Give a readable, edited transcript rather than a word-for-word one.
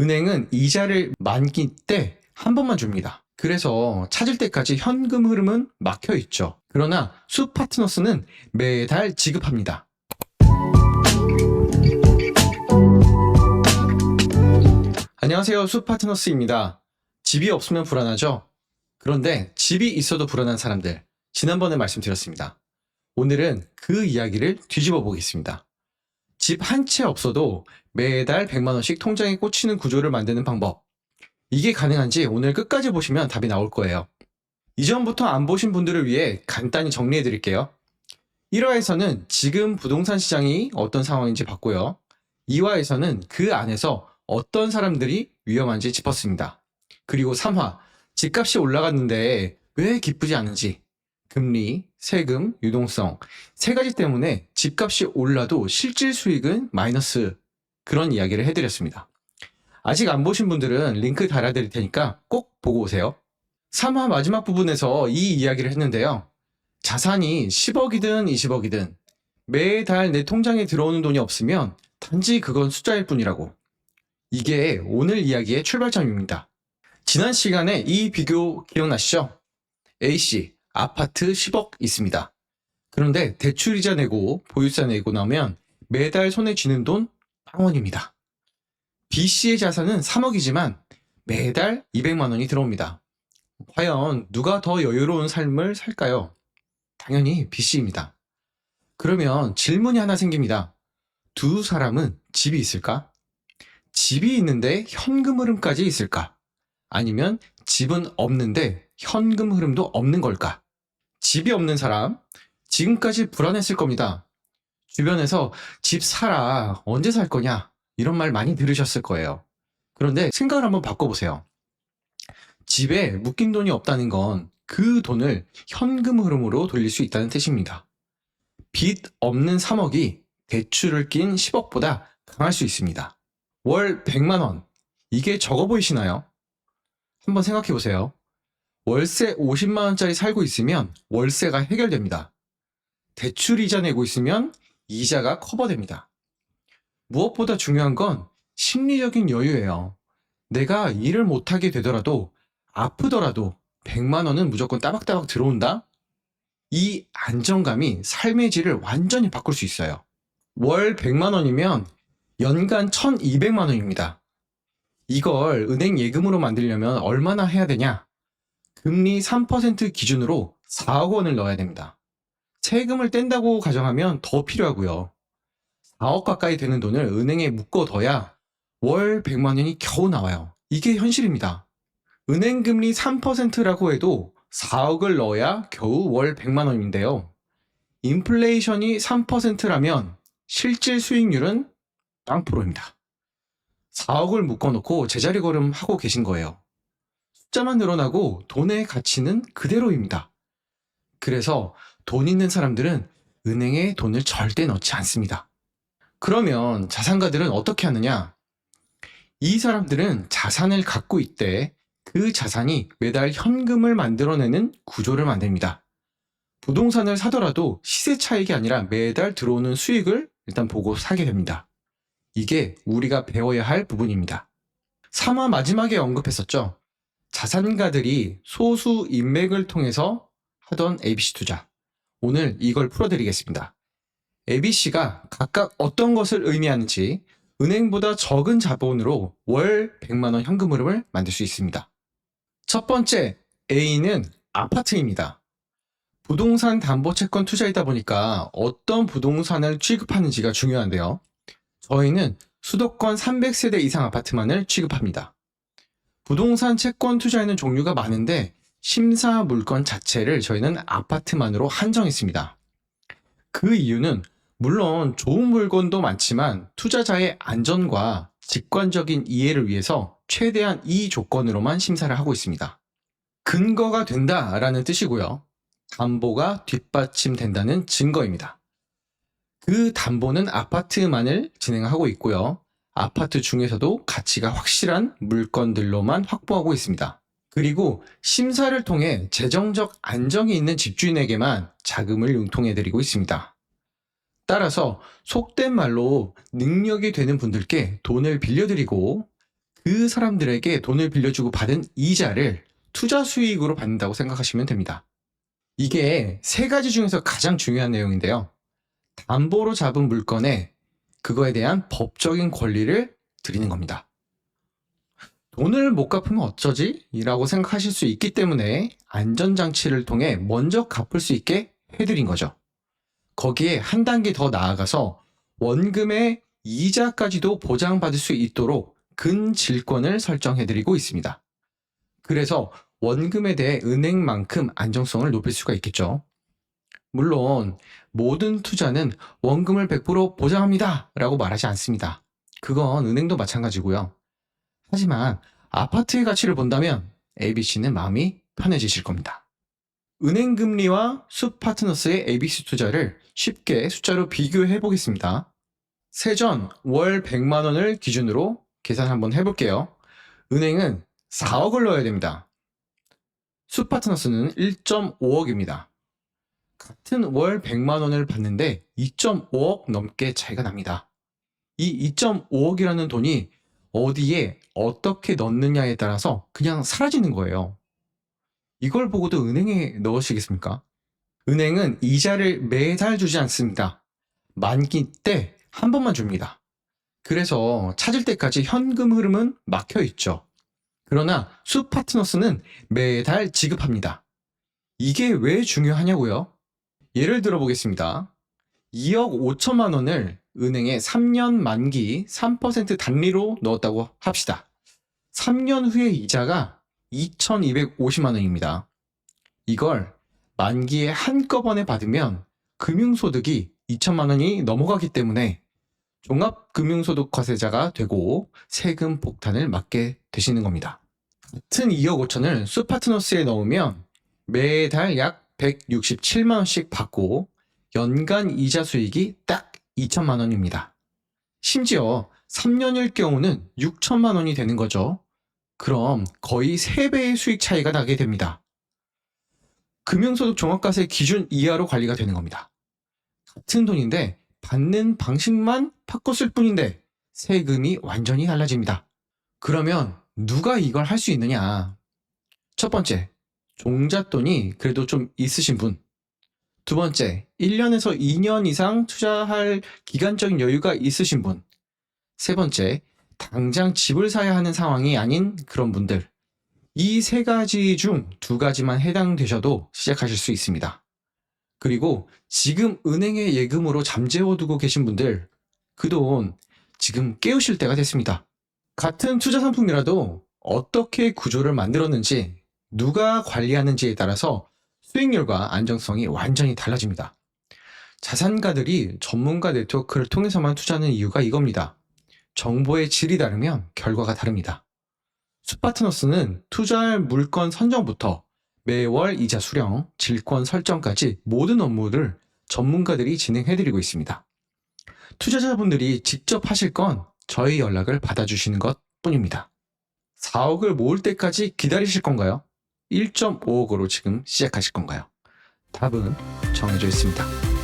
은행은 이자를 만기 때 한 번만 줍니다. 그래서 찾을 때까지 현금 흐름은 막혀 있죠. 그러나 수파트너스는 매달 지급합니다. 안녕하세요, 수파트너스입니다. 집이 없으면 불안하죠? 그런데 집이 있어도 불안한 사람들, 지난번에 말씀드렸습니다. 오늘은 그 이야기를 뒤집어 보겠습니다. 집 한 채 없어도 매달 100만 원씩 통장에 꽂히는 구조를 만드는 방법. 이게 가능한지 오늘 끝까지 보시면 답이 나올 거예요. 이전부터 안 보신 분들을 위해 간단히 정리해 드릴게요. 1화에서는 지금 부동산 시장이 어떤 상황인지 봤고요. 2화에서는 그 안에서 어떤 사람들이 위험한지 짚었습니다. 그리고 3화, 집값이 올라갔는데 왜 기쁘지 않은지, 금리, 세금, 유동성, 세 가지 때문에 집값이 올라도 실질 수익은 마이너스, 그런 이야기를 해드렸습니다. 아직 안 보신 분들은 링크 달아드릴 테니까 꼭 보고 오세요. 3화 마지막 부분에서 이 이야기를 했는데요. 자산이 10억이든 20억이든 매달 내 통장에 들어오는 돈이 없으면 단지 그건 숫자일 뿐이라고. 이게 오늘 이야기의 출발점입니다. 지난 시간에 이 비교 기억나시죠? A씨, 아파트 10억 있습니다. 그런데 대출이자 내고 보유세 내고 나오면 매달 손에 쥐는 돈 0원입니다. B씨의 자산은 3억이지만 매달 200만 원이 들어옵니다. 과연 누가 더 여유로운 삶을 살까요? 당연히 B씨입니다. 그러면 질문이 하나 생깁니다. 두 사람은 집이 있을까? 집이 있는데 현금 흐름까지 있을까? 아니면 집은 없는데 현금 흐름도 없는 걸까? 집이 없는 사람, 지금까지 불안했을 겁니다. 주변에서 집 사라, 언제 살 거냐? 이런 말 많이 들으셨을 거예요. 그런데 생각을 한번 바꿔보세요. 집에 묶인 돈이 없다는 건 그 돈을 현금 흐름으로 돌릴 수 있다는 뜻입니다. 빚 없는 3억이 대출을 낀 10억보다 강할 수 있습니다. 월 100만 원, 이게 적어 보이시나요? 한번 생각해 보세요. 월세 50만 원짜리 살고 있으면 월세가 해결됩니다. 대출 이자 내고 있으면 이자가 커버됩니다. 무엇보다 중요한 건 심리적인 여유예요. 내가 일을 못하게 되더라도 아프더라도 100만 원은 무조건 따박따박 들어온다? 이 안정감이 삶의 질을 완전히 바꿀 수 있어요. 월 100만 원이면 연간 1200만 원입니다. 이걸 은행 예금으로 만들려면 얼마나 해야 되냐? 금리 3% 기준으로 4억 원을 넣어야 됩니다. 세금을 뗀다고 가정하면 더 필요하고요. 4억 가까이 되는 돈을 은행에 묶어둬야 월 100만 원이 겨우 나와요. 이게 현실입니다. 은행 금리 3%라고 해도 4억을 넣어야 겨우 월 100만 원인데요. 인플레이션이 3%라면 실질 수익률은 0%입니다. 4억을 묶어놓고 제자리 걸음하고 계신 거예요. 숫자만 늘어나고 돈의 가치는 그대로입니다. 그래서 돈 있는 사람들은 은행에 돈을 절대 넣지 않습니다. 그러면 자산가들은 어떻게 하느냐? 이 사람들은 자산을 갖고 있대 그 자산이 매달 현금을 만들어내는 구조를 만듭니다. 부동산을 사더라도 시세 차익이 아니라 매달 들어오는 수익을 일단 보고 사게 됩니다. 이게 우리가 배워야 할 부분입니다. 3화 마지막에 언급했었죠. 자산가들이 소수 인맥을 통해서 하던 ABC 투자. 오늘 이걸 풀어드리겠습니다. ABC가 각각 어떤 것을 의미하는지 은행보다 적은 자본으로 월 100만 원 현금 흐름을 만들 수 있습니다. 첫 번째, A는 아파트입니다. 부동산 담보채권 투자이다 보니까 어떤 부동산을 취급하는지가 중요한데요. 저희는 수도권 300세대 이상 아파트만을 취급합니다. 부동산 채권 투자에는 종류가 많은데 심사 물건 자체를 저희는 아파트만으로 한정했습니다. 그 이유는 물론 좋은 물건도 많지만 투자자의 안전과 직관적인 이해를 위해서 최대한 이 조건으로만 심사를 하고 있습니다. 근거가 된다라는 뜻이고요. 담보가 뒷받침된다는 증거입니다. 그 담보는 아파트만을 진행하고 있고요. 아파트 중에서도 가치가 확실한 물건들로만 확보하고 있습니다. 그리고 심사를 통해 재정적 안정이 있는 집주인에게만 자금을 융통해드리고 있습니다. 따라서 속된 말로 능력이 되는 분들께 돈을 빌려드리고 그 사람들에게 돈을 빌려주고 받은 이자를 투자 수익으로 받는다고 생각하시면 됩니다. 이게 세 가지 중에서 가장 중요한 내용인데요. 담보로 잡은 물건에 그거에 대한 법적인 권리를 드리는 겁니다. 돈을 못 갚으면 어쩌지? 라고 생각하실 수 있기 때문에 안전장치를 통해 먼저 갚을 수 있게 해드린 거죠. 거기에 한 단계 더 나아가서 원금의 이자까지도 보장받을 수 있도록 근질권을 설정해드리고 있습니다. 그래서 원금에 대해 은행만큼 안정성을 높일 수가 있겠죠. 물론 모든 투자는 원금을 100% 보장합니다 라고 말하지 않습니다. 그건 은행도 마찬가지고요. 하지만 아파트의 가치를 본다면 ABC는 마음이 편해지실 겁니다. 은행 금리와 숲파트너스의 ABC 투자를 쉽게 숫자로 비교해 보겠습니다. 세전 월 100만 원을 기준으로 계산 한번 해볼게요. 은행은 4억을 넣어야 됩니다. 숲파트너스는 1.5억입니다. 같은 월 100만 원을 받는데 2.5억 넘게 차이가 납니다. 이 2.5억이라는 돈이 어디에 어떻게 넣느냐에 따라서 그냥 사라지는 거예요. 이걸 보고도 은행에 넣으시겠습니까? 은행은 이자를 매달 주지 않습니다. 만기 때 한 번만 줍니다. 그래서 찾을 때까지 현금 흐름은 막혀 있죠. 그러나 숲파트너스는 매달 지급합니다. 이게 왜 중요하냐고요? 예를 들어 보겠습니다. 2억 5천만 원을 은행에 3년 만기 3% 단리로 넣었다고 합시다. 3년 후에 이자가 2,250만 원입니다. 이걸 만기에 한꺼번에 받으면 금융소득이 2천만 원이 넘어가기 때문에 종합금융소득과세자가 되고 세금 폭탄을 맞게 되시는 겁니다. 같은 2억 5천을 숲파트너스에 넣으면 매달 약 167만 원씩 받고 연간 이자 수익이 딱 2천만 원입니다. 심지어 3년일 경우는 6천만 원이 되는 거죠. 그럼 거의 3배의 수익 차이가 나게 됩니다. 금융소득 종합과세 기준 이하로 관리가 되는 겁니다. 같은 돈인데 받는 방식만 바꿨을 뿐인데 세금이 완전히 달라집니다. 그러면 누가 이걸 할 수 있느냐? 첫 번째, 종잣돈이 그래도 좀 있으신 분. 두 번째, 1년에서 2년 이상 투자할 기간적인 여유가 있으신 분. 세 번째, 당장 집을 사야 하는 상황이 아닌 그런 분들. 이 세 가지 중 두 가지만 해당되셔도 시작하실 수 있습니다. 그리고 지금 은행에 예금으로 잠재워두고 계신 분들, 그 돈 지금 깨우실 때가 됐습니다. 같은 투자 상품이라도 어떻게 구조를 만들었는지, 누가 관리하는지에 따라서 수익률과 안정성이 완전히 달라집니다. 자산가들이 전문가 네트워크를 통해서만 투자하는 이유가 이겁니다. 정보의 질이 다르면 결과가 다릅니다. 숲파트너스는 투자할 물건 선정부터 매월 이자 수령, 질권 설정까지 모든 업무를 전문가들이 진행해드리고 있습니다. 투자자분들이 직접 하실 건 저희 연락을 받아주시는 것 뿐입니다. 4억을 모을 때까지 기다리실 건가요? 1.5억으로 지금 시작하실 건가요? 답은 정해져 있습니다.